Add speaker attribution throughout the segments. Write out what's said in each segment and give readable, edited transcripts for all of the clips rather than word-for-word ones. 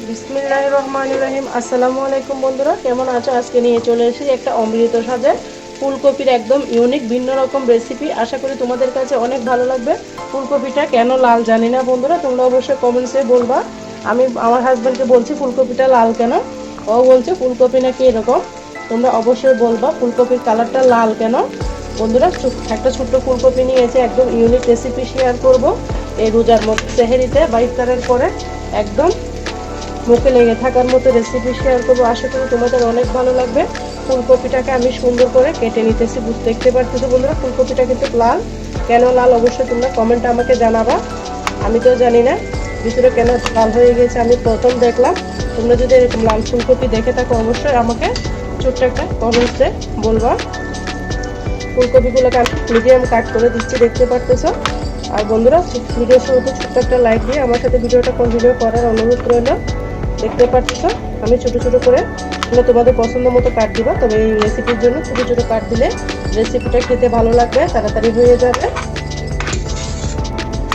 Speaker 1: বিসমিল্লাহির রহমানির রহিম। আসসালামু আলাইকুম বন্ধুরা, কেমন আছো? আজকে নিয়ে চলে এসেছি একটা অমৃত স্বাদের ফুলকপির একদম ইউনিক ভিন্ন রকম রেসিপি। আশা করি তোমাদের কাছে অনেক ভালো লাগবে। ফুলকপিটা কেন লাল জানি না বন্ধুরা, তোমরা অবশ্যই কমেন্টসে বলবা। আমি আমার হাজব্যান্ডকে বলছি ফুলকপিটা লাল কেন, ও বলছে ফুলকপি নাকি এরকম। তোমরা অবশ্যই বলবা ফুলকপির কালারটা লাল কেন। বন্ধুরা, একটা ছোট্ট ফুলকপি নিয়েছে, একদম ইউনিক রেসিপি শেয়ার করব এই রোজার মধ্যে সেহরিতে বা ইফতারের পরে একদম মুখে লেগে থাকার মতো রেসিপি শেয়ার করবো। আশা করি তোমাদের অনেক ভালো লাগবে। ফুলকপিটাকে আমি সুন্দর করে কেটে নিতেছি। দেখতে পারতেছো বন্ধুরা, ফুলকপিটা কিন্তু লাল। কেন লাল অবশ্যই তোমরা কমেন্টে আমাকে জানাবা। আমি তো জানি না ভিতরে কেন লাল হয়ে গেছে, আমি প্রথম দেখলাম। তোমরা যদি এরকম লাল ফুলকপি দেখে থাকো অবশ্যই আমাকে ছোট্ট একটা কমেন্টসে বলবা। ফুলকপিগুলোকে আমি মিডিয়াম কাট করে দিচ্ছি, দেখতে পারতেছো। আর বন্ধুরা, ভিডিও শুরুতে ছোট্ট একটা লাইক দিয়ে আমার সাথে ভিডিওটা কন্টিনিউ করার অনুরোধ রইল। দেখতে পাচ্ছ আমি ছোট ছোট করে, তোমরা তোমাদের পছন্দ মতো কাট দিবা। তবে এই রেসিপির জন্য ছোট ছোট কাট দিলে রেসিপিটা খেতে ভালো লাগবে, তাড়াতাড়ি হয়ে যাবে।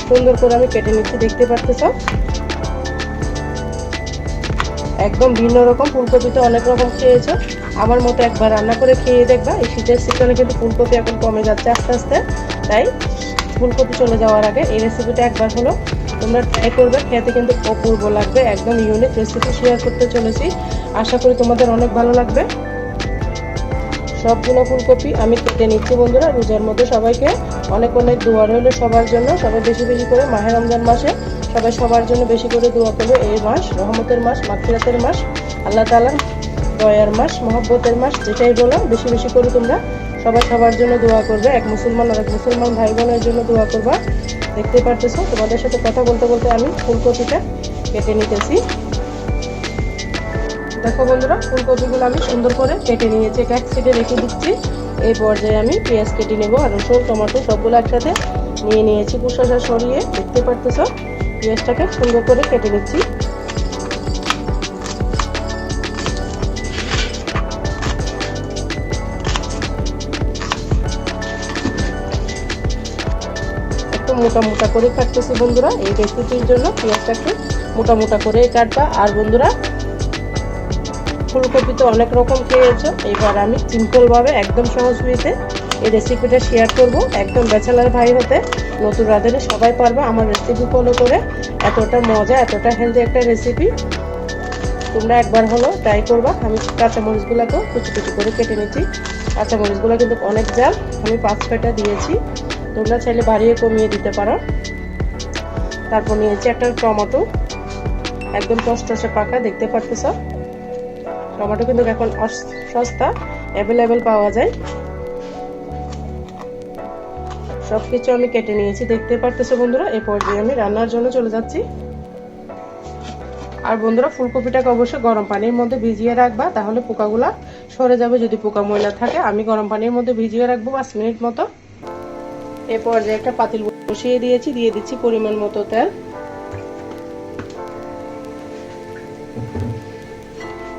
Speaker 1: সুন্দর করে আমি কেটে নিচ্ছি, দেখতে পাচ্ছ। একদম ভিন্ন রকম। ফুলকপি তো অনেক রকম খেয়েছো, আমার মতো একবার রান্না করে খেয়ে দেখবা। এই শীতের সিজনে কিন্তু ফুলকপি এখন কমে যাচ্ছে আস্তে আস্তে, তাই ফুলকপি চলে যাওয়ার আগে এই রেসিপিটা একবার হলো তোমরা ট্রাই করবে। খেতে কিন্তু অপূর্ব লাগবে। একদম ইউনিক রেসিপি শেয়ার করতে চলেছি, আশা করি তোমাদের অনেক ভালো লাগবে। সবগুলো ফুলকপি আমি কেটে নিচ্ছি বন্ধুরা। রোজার মধ্যে সবাইকে অনেক অনেক দোয়া রইল সবার জন্য। সবাই বেশি বেশি করে মাহে রমজান মাসে সবাই সবার জন্য বেশি করে দোয়া করবে। এই মাস রহমতের মাস, মাগফিরাতের মাস, আল্লাহ তাআলার দয়ার মাস, মহব্বতের মাস, যেটাই বলো বেশি বেশি করে তোমরা সবাই সবার জন্য দোয়া করবে। এক মুসলমান আর এক মুসলমান ভাই বোনের জন্য দোয়া করবা। দেখতে পারতেছো তোমাদের সাথে কথা বলতে বলতে আমি ফুলকপিটা কেটে নিতেছি। দেখো বন্ধুরা, ফুলকপিগুলো আমি সুন্দর করে কেটে নিয়েছি, এক সাইডে রেখে দিচ্ছি। এই পর্যায়ে আমি পেঁয়াজ কেটে নেব, আর রসুন টমেটো সবগুলো একসাথে নিয়ে নিয়েছি খোসা সরিয়ে। দেখতে পারতেছো পেঁয়াজটাকে সুন্দর করে কেটে নিচ্ছি। একটু মোটা মোটা করে কাটতেছি বন্ধুরা, এই রেসিপির জন্য পেঁয়াজটাকে মোটা মোটা করে কাটবা। আর বন্ধুরা, ফুলকপি তো অনেক রকম খেয়েছো, এবার আমি সিম্পলভাবে একদম সহজ ওয়েতে এই রেসিপিটা শেয়ার করব। একদম ব্যাচেলার ভাই হতে নতুন রাঁধুনি সবাই পারবে আমার রেসিপি ফলো করে। এতটা মজা, এতটা হেলদি একটা রেসিপি, তোমরা একবার হলো ট্রাই করবা। আমি কাঁচামরিচগুলোকেও কুচি কুচি করে কেটে নিচ্ছি। কাঁচামরিচগুলো কিন্তু অনেক ঝাল, আমি 5-6টা দিয়েছি, তোমরা চাইলে বাড়িয়ে কমিয়ে দিতে পারো। তারপর নিয়েছি একটা টমেটো, একদম টসটসে পাকা, দেখতে পারতেছ। টমেটো কিন্তু এখন সস্তা, অ্যাভেলেবেল পাওয়া যায়। সবকিছু আমি কেটে নিয়েছি, দেখতে পারতেছো বন্ধুরা। এই পর্যায়ে আমি রান্নার জন্য চলে যাচ্ছি। আর বন্ধুরা, ফুলকপিটাকে অবশ্যই গরম পানির মধ্যে ভিজিয়ে রাখবা, তাহলে পোকাগুলা সরে যাবে। যদি পোকা ময়লা থাকে, আমি গরম পানির মধ্যে ভিজিয়ে রাখবো 5 মিনিট মতো। এই পর্যায়ে একটা পাতিল বসিয়ে দিয়েছি, দিয়ে দিচ্ছি পরিমাণ মতো তেল।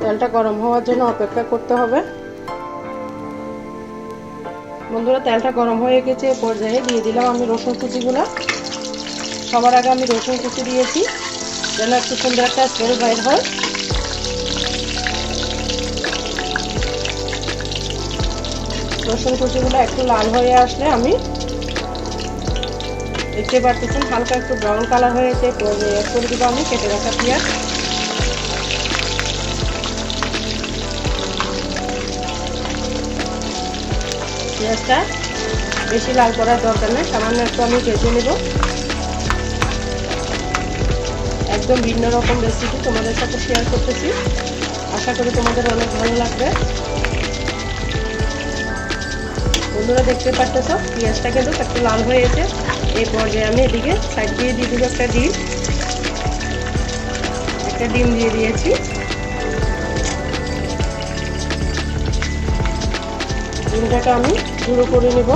Speaker 1: তেলটা গরম হওয়ার জন্য অপেক্ষা করতে হবে। বন্ধুরা, তেলটা গরম হয়ে গেছে, এ পর্যায়ে দিয়ে দিলাম আমি রসুন কুচিগুলো। সবার আগে আমি রসুন কুচি দিয়েছি, যেন একটু সুন্দর একটা স্মেল বাইর হয়। রসুন কুচিগুলো একটু লাল হয়ে আসলে আমি, দেখতে পারতেছেন হালকা একটু ব্রাউন কালার হয়েছে, এড করে দিব আমি কেটে রাখা পেঁয়াজ। পেঁয়াজটা বেশি লাল করার দরকার নেই, সামান্য একটু আমি ভেজে নেব। একদম ভিন্ন রকম রেসিপি তোমাদের সাথে শেয়ার করতেছি, আশা করি তোমাদের অনেক ভালো লাগবে। বন্ধুরা, দেখতে পারতেছো পেঁয়াজটা কিন্তু একটু লাল হয়েছে। এই পর্যায়ে আমি এদিকে সাইড দিয়ে দিয়ে দিব একটা ডিম দিয়ে দিয়েছি। ডিমটাকে আমি গুঁড়ো করে নেব।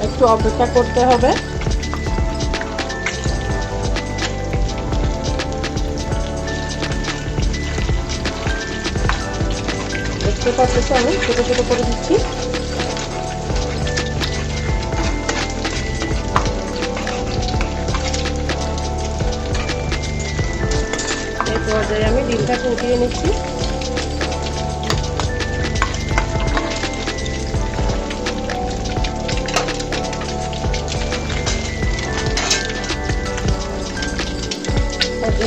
Speaker 1: একটু অপেক্ষা করতে হবে। দেখতে পাচ্ছি আমি ছোট ছোট করে দিচ্ছি। ডিমটাকে উঠিয়ে নিচ্ছি।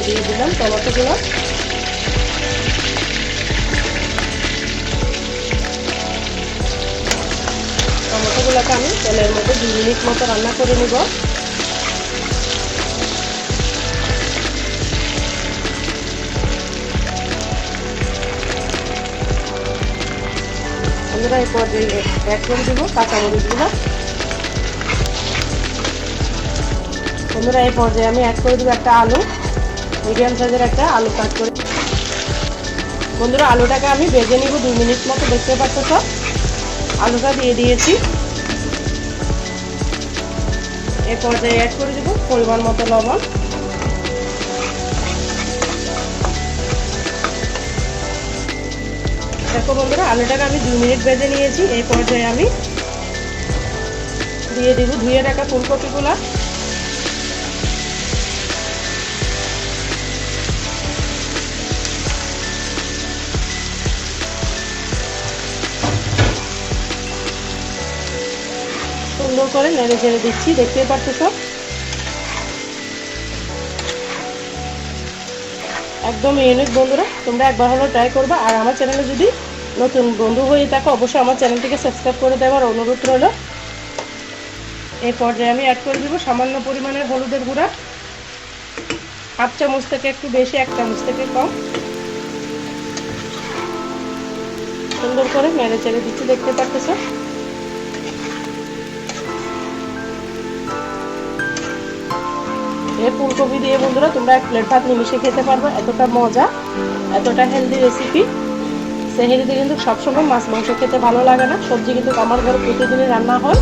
Speaker 1: দিয়ে দিলাম টমেটোগুলো। টমেটোগুলোকে আমি তেলের মধ্যে 2 মিনিট মতো রান্না করে নিব। বন্ধুরা এই পর্যায়ে অ্যাড করে দেবো কাঁচামরিচগুলো। বন্ধুরা এই পর্যায়ে আমি অ্যাড করে দেবো একটা আলু, মিডিয়াম সাইজের একটা আলু কাট করে। বন্ধুরা আলুটাকে আমি ভেজে নিব 2 মিনিট মতো, দেখতে পাচ্ছ সব। আলুটা দিয়ে দিয়েছি। এই পর্যায়ে অ্যাড করে দেবো পরিমাণ মতো লবণ। দেখো বন্ধুরা আলুটাকে আমি 2 মিনিট ভেজে নিয়েছি। এই পর্যায়ে আমি দিয়ে দেবো ধুয়ে রাখা ফুলকপিগুলো। সুন্দর করে নেড়ে চেড়ে দিচ্ছি, দেখতেই পারতেছ। একদম ইউনিক বন্ধুরা, তোমরা একবার হলো ট্রাই করবা। আর আমার চ্যানেলে যদি নতুন বন্ধু হয়ে থাকো অবশ্যই আমার চ্যানেলটিকে সাবস্ক্রাইব করে দেওয়ার অনুরোধ রইল। এই পর্যায়ে আমি অ্যাড করে দেবো সামান্য পরিমাণের হলুদের গুঁড়া, 1/2 চামচ থেকে একটু বেশি, 1 চামচ থেকে কম। সুন্দর করে নেড়ে চেড়ে দিচ্ছি, দেখতে পারতেছ। এই ফুলকপি দিয়ে বন্ধুরা তোমরা 1 প্লেট ভাত নিমিশে খেতে পারবে, এতটা মজা, এতটা হেলদি রেসিপি। সেহেরিতে কিন্তু সবসময় মাছ মাংস খেতে ভালো লাগে না। সবজি কিন্তু আমার ঘরে প্রতিদিনই রান্না হয়।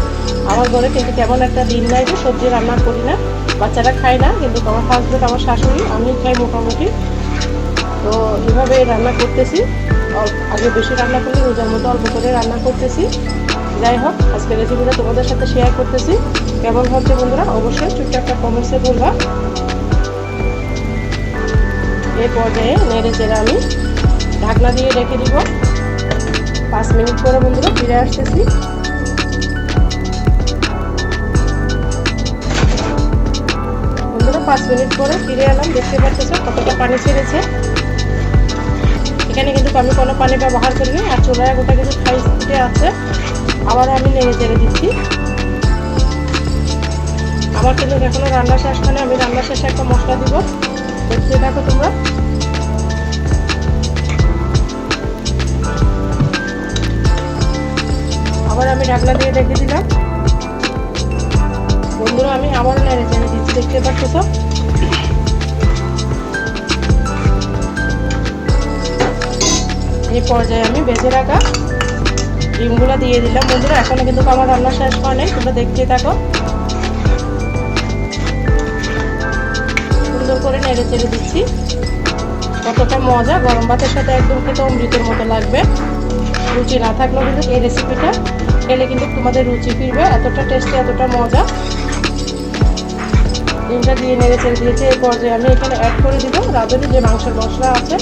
Speaker 1: আমার ঘরে কিন্তু তেমন একটা দিন নাই যে সবজি রান্না করি না, বাচ্চারা খায় না, কিন্তু আমার হাজবেন্ড, আমার শাশুড়ি, আমি খাই মোটামুটি। তো এভাবে রান্না করতেছি। আগে বেশি রান্না করলে রোজার মতো অল্প করে রান্না করতেছি। যাই হোক, আজকের রেসিপিটা তোমাদের সাথে শেয়ার করতেছি। কেমন হচ্ছে বন্ধুরা অবশ্যই ছোট্ট একটা কমেন্টসে বলবা। এই পর্যায়ে নেড়ে চেড়ে আমি ঢাকনা দিয়ে রেখে দিব। 5 মিনিট পরে বন্ধুরা ফিরে আসতেছি। বন্ধুরা 5 মিনিট পরে ফিরে এলাম, দেখতে পাচ্ছ কতটা পানি ছেড়েছে। এখানে কিন্তু আমি কোনো পানি ব্যবহার করিনি, আর চুলায় গোটা কিন্তু ছাই ফুটে আছে। আবার আমি নেড়ে চেড়ে দিচ্ছি। আমার কিন্তু এখনো রান্না শেষ মানে, আমি রান্না শেষে একটা মশলা দিব, দেখতে থাকো তোমরা। আবার আমি ঢাকনা দিয়ে রেখে দিলাম। বন্ধুরা আমি আবারও নেড়ে চেড়ে দিচ্ছি, দেখতে পাচ্ছ। এই পর্যায়ে আমি ভেজে রাখা ডিমগুলো দিয়ে দিলাম। বন্ধুরা এখনো কিন্তু আমার রান্না শেষ হয় নাই, তোমরা দেখতে থাকো। সুন্দর করে নেড়ে চেড়ে দিচ্ছি। কতটা মজা, গরম ভাতের সাথে একদম খেতে অমৃতের মতো লাগবে। রুচি না থাকলেও কিন্তু এই রেসিপিটা খেলে কিন্তু তোমাদের রুচি ফিরবে, এতটা টেস্টি, এতটা মজা। ডিমটা দিয়ে নেড়ে চেড়ে দিয়েছি। এই পর্যায়ে আমি এখানে অ্যাড করে দিব রাঁধুনি যে মাংসের মশলা আছে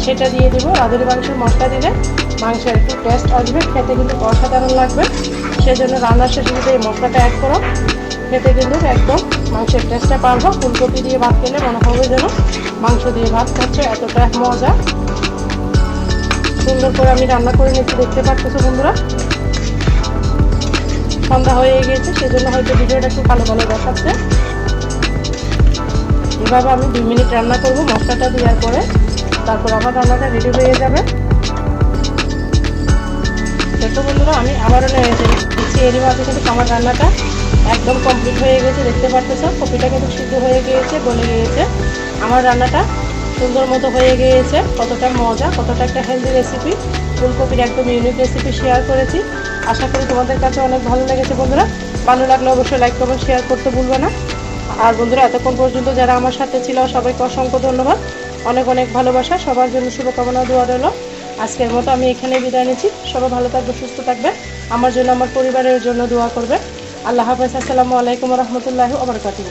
Speaker 1: সেটা দিয়ে দিব। রাঁধুনি মাংসের মশলা দিলে মাংসের একটু টেস্ট আসবে, খেতে কিন্তু অসাধারণ লাগবে। সেজন্য রান্নার শেষে যদি এই মশলাটা অ্যাড করো, খেতে কিন্তু একদম মাংসের টেস্টটা পারবো। ফুলকপি দিয়ে ভাত খেলে মনে হবে যেন মাংস দিয়ে ভাত খাচ্ছে, এতটা মজা। সুন্দর করে আমি রান্না করে নিচ্ছি, দেখতে পাচ্ছ বন্ধুরা। সন্ধ্যা হয়ে গিয়েছে, সেজন্য হয়তো ভিডিওটা একটু কালো কালো দেখাচ্ছে। এভাবে আমি 2 মিনিট রান্না করব মশলাটা দেওয়ার পরে, তারপর আমার রান্নাটা রেডি হয়ে যাবে। দেখো বন্ধুরা আমি আবারও নেড়ে দিচ্ছি। এরই মাঝে কিন্তু আমার রান্নাটা একদম কমপ্লিট হয়ে গেছে, দেখতে পাচ্ছ। কপিটা কিন্তু সিদ্ধ হয়ে গিয়েছে, গলে গিয়েছে। আমার রান্নাটা সুন্দর মতো হয়ে গিয়েছে। কতটা মজা, কতটা একটা হেলদি রেসিপি, ফুলকপির একদম ইউনিক রেসিপি শেয়ার করেছি। আশা করি তোমাদের কাছে অনেক ভালো লেগেছে বন্ধুরা। ভালো লাগলে অবশ্যই লাইক কমেন্ট শেয়ার করতে ভুলবে না। আর বন্ধুরা এতক্ষণ পর্যন্ত যারা আমার সাথে ছিল সবাইকে অসংখ্য ধন্যবাদ, অনেক অনেক ভালোবাসা। সবার জন্য শুভকামনা, দোয়া রইল। আজকের মতো আমি এখানে বিদায় নিচ্ছি। সবাই ভালো থাকবে, সুস্থ থাকবে, আমার জন্য, আমার পরিবারের জন্য দোয়া করবে। আল্লাহ হাফেজ। আসসালামু আলাইকুম রহমতুল্লাহি ওয়া বারাকাতুহু।